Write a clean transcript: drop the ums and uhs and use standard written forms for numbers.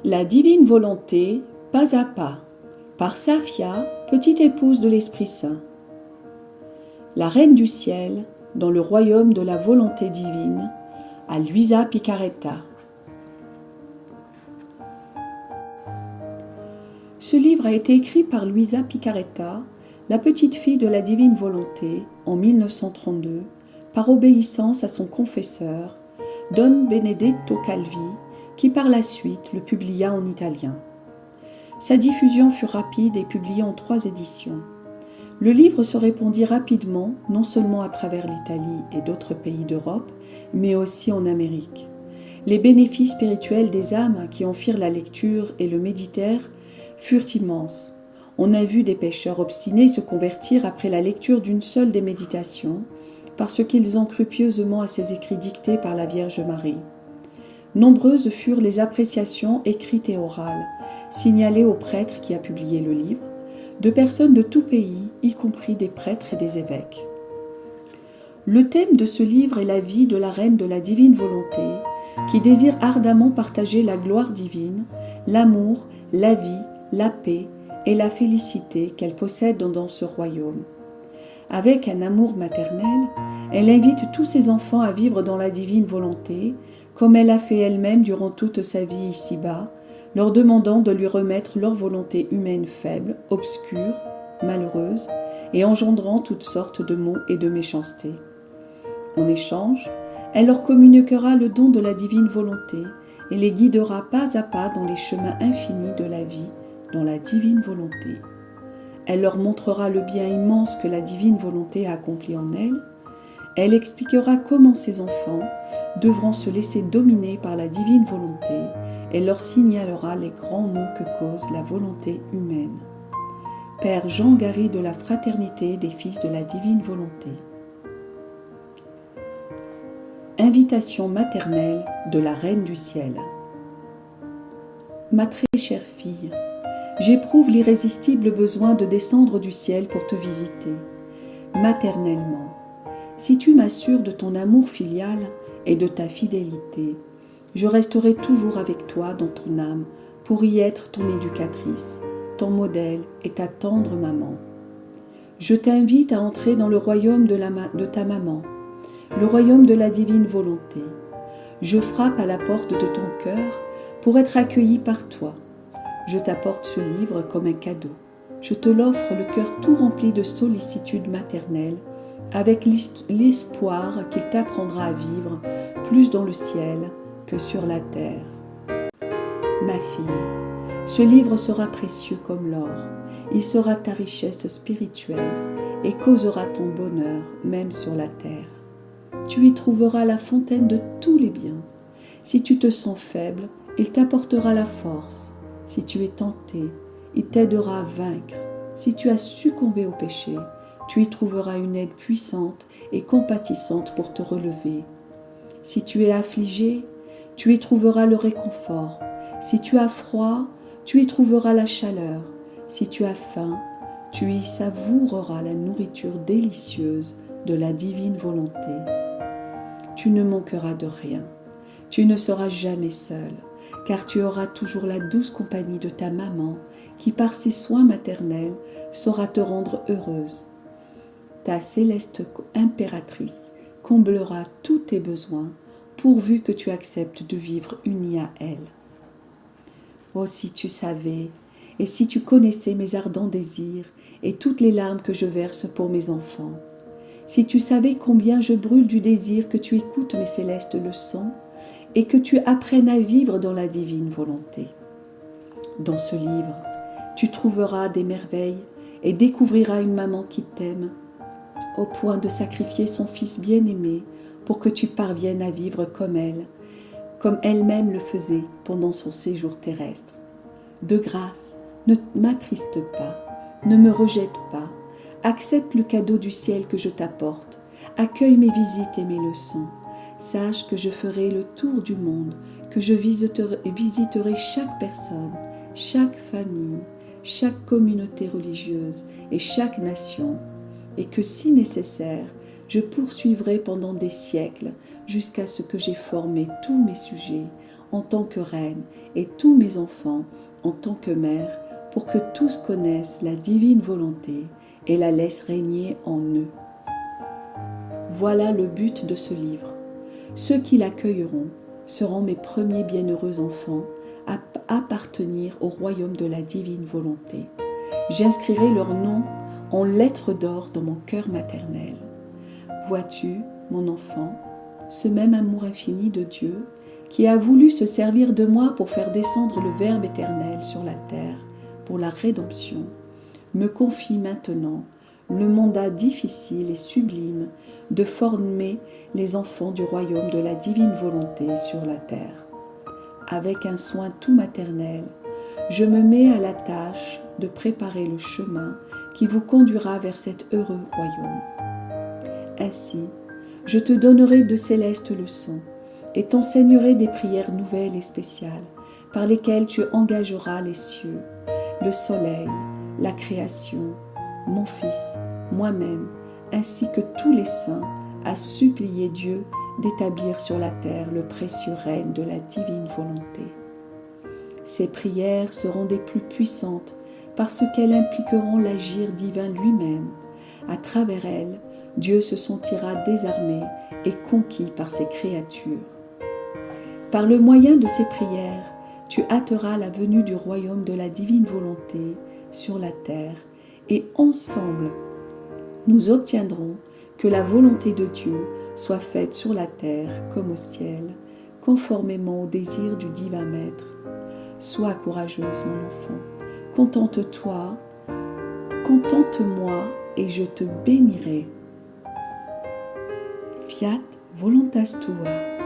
La divine volonté, pas à pas, par Safia, petite épouse de l'Esprit Saint. La Reine du Ciel, dans le royaume de la volonté divine, à Luisa Picaretta. Ce livre a été écrit par Luisa Picaretta, la petite fille de la divine volonté, en 1932, par obéissance à son confesseur, Don Benedetto Calvi, qui par la suite le publia en italien. Sa diffusion fut rapide et publiée en 3 éditions. Le livre se répandit rapidement, non seulement à travers l'Italie et d'autres pays d'Europe, mais aussi en Amérique. Les bénéfices spirituels des âmes qui en firent la lecture et le méditèrent furent immenses. On a vu des pécheurs obstinés se convertir après la lecture d'une seule des méditations, parce qu'ils ont cru pieusement à ces écrits dictés par la Vierge Marie. Nombreuses furent les appréciations écrites et orales, signalées au prêtre qui a publié le livre, de personnes de tout pays, y compris des prêtres et des évêques. Le thème de ce livre est la vie de la Reine de la Divine Volonté, qui désire ardemment partager la gloire divine, l'amour, la vie, la paix et la félicité qu'elle possède dans ce royaume. Avec un amour maternel, elle invite tous ses enfants à vivre dans la divine volonté, comme elle a fait elle-même durant toute sa vie ici-bas, leur demandant de lui remettre leur volonté humaine faible, obscure, malheureuse, et engendrant toutes sortes de maux et de méchanceté. En échange, elle leur communiquera le don de la divine volonté et les guidera pas à pas dans les chemins infinis de la vie, dans la divine volonté. Elle leur montrera le bien immense que la divine volonté a accompli en elle. Elle expliquera comment ces enfants devront se laisser dominer par la divine volonté et leur signalera les grands maux que cause la volonté humaine. Père Jean Gary de la Fraternité des Fils de la Divine Volonté. Invitation maternelle de la Reine du Ciel. Ma très chère fille, j'éprouve l'irrésistible besoin de descendre du ciel pour te visiter, maternellement. Si tu m'assures de ton amour filial et de ta fidélité, je resterai toujours avec toi dans ton âme pour y être ton éducatrice, ton modèle et ta tendre maman. Je t'invite à entrer dans le royaume de ta maman, le royaume de la divine volonté. Je frappe à la porte de ton cœur pour être accueilli par toi. Je t'apporte ce livre comme un cadeau. Je te l'offre le cœur tout rempli de sollicitude maternelle, avec l'espoir qu'il t'apprendra à vivre plus dans le ciel que sur la terre. Ma fille, ce livre sera précieux comme l'or. Il sera ta richesse spirituelle et causera ton bonheur même sur la terre. Tu y trouveras la fontaine de tous les biens. Si tu te sens faible, il t'apportera la force. Si tu es tenté, il t'aidera à vaincre. Si tu as succombé au péché, tu y trouveras une aide puissante et compatissante pour te relever. Si tu es affligé, tu y trouveras le réconfort. Si tu as froid, tu y trouveras la chaleur. Si tu as faim, tu y savoureras la nourriture délicieuse de la divine volonté. Tu ne manqueras de rien. Tu ne seras jamais seul, car tu auras toujours la douce compagnie de ta maman qui, par ses soins maternels, saura te rendre heureuse. Ta céleste impératrice comblera tous tes besoins, pourvu que tu acceptes de vivre unie à elle. Oh, si tu savais, et si tu connaissais mes ardents désirs et toutes les larmes que je verse pour mes enfants, si tu savais combien je brûle du désir que tu écoutes mes célestes leçons et que tu apprennes à vivre dans la divine volonté. Dans ce livre, tu trouveras des merveilles et découvriras une maman qui t'aime, au point de sacrifier son fils bien-aimé pour que tu parviennes à vivre comme elle-même le faisait pendant son séjour terrestre. De grâce, ne m'attriste pas, ne me rejette pas, accepte le cadeau du ciel que je t'apporte, accueille mes visites et mes leçons. Sache que je ferai le tour du monde, que je visiterai chaque personne, chaque famille, chaque communauté religieuse et chaque nation, et que si nécessaire, je poursuivrai pendant des siècles jusqu'à ce que j'aie formé tous mes sujets en tant que reine et tous mes enfants en tant que mère, pour que tous connaissent la divine volonté et la laissent régner en eux. Voilà le but de ce livre. Ceux qui l'accueilleront seront mes premiers bienheureux enfants à appartenir au royaume de la divine volonté. J'inscrirai leur nom en lettres d'or dans mon cœur maternel. Vois-tu, mon enfant, ce même amour infini de Dieu qui a voulu se servir de moi pour faire descendre le Verbe éternel sur la terre pour la rédemption, me confie maintenant le mandat difficile et sublime de former les enfants du royaume de la divine volonté sur la terre. Avec un soin tout maternel, je me mets à la tâche de préparer le chemin qui vous conduira vers cet heureux royaume. Ainsi, je te donnerai de célestes leçons et t'enseignerai des prières nouvelles et spéciales par lesquelles tu engageras les cieux, le soleil, la création, mon Fils, moi-même, ainsi que tous les saints, à supplier Dieu d'établir sur la terre le précieux règne de la divine volonté. Ces prières seront des plus puissantes parce qu'elles impliqueront l'agir divin lui-même. À travers elles, Dieu se sentira désarmé et conquis par ses créatures. Par le moyen de ces prières, tu hâteras la venue du royaume de la divine volonté sur la terre et ensemble, nous obtiendrons que la volonté de Dieu soit faite sur la terre comme au ciel, conformément au désir du divin Maître. Sois courageuse, mon enfant, contente-toi, contente-moi et je te bénirai. Fiat voluntas tua.